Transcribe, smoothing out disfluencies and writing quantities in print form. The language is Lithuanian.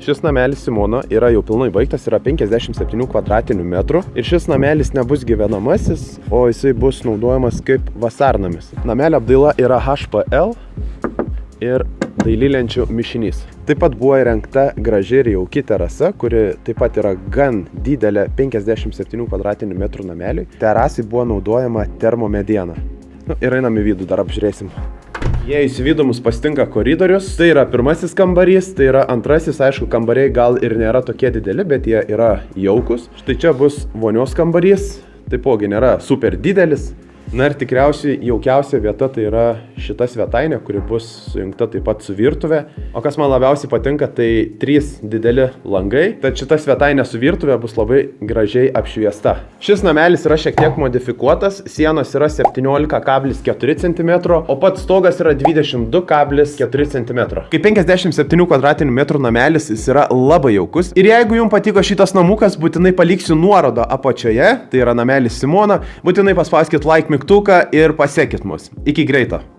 Šis namelis Simona yra jau pilnai baigtas, yra 57 kvadratinių metrų ir šis namelis nebus gyvenamasis, o jisai bus naudojamas kaip vasarnamis. Namelio apdaila yra HPL ir dailylenčių mišinys. Taip pat buvo įrengta graži ir jauki terasa, kuri taip pat yra gan didelė 57 kvadratinių metrų nameliui. Terasai buvo naudojama termomediena. Ir einam į vidų, dar apžiūrėsim. Jie į vidų mus pasitinka koridorius. Tai yra pirmasis kambarys, tai yra antrasis, aišku, kambariai gal ir nėra tokie dideli, bet jie yra jaukus. Štai čia bus vonios kambarys, taipogi nėra super didelis. Na ir tikriausiai jaukiausia vieta tai yra šita svetainė, kuri bus sujungta taip pat su virtuve. O kas man labiausiai patinka, tai 3 dideli langai. Tad šita svetainė su virtuve bus labai gražiai apšviesta. Šis namelis yra šiek tiek modifikuotas, sienos yra 17,4 cm, o pats stogas yra 22,4 cm. Kaip 57 kvadratinių metrų namelis, jis yra labai jaukus. Ir jeigu jums patiko šitas namukas, būtinai paliksiu nuorodą apačioje, tai yra namelis Simona. Būtinai paspauskit like mygtuką ir pasekit mus. Iki greito.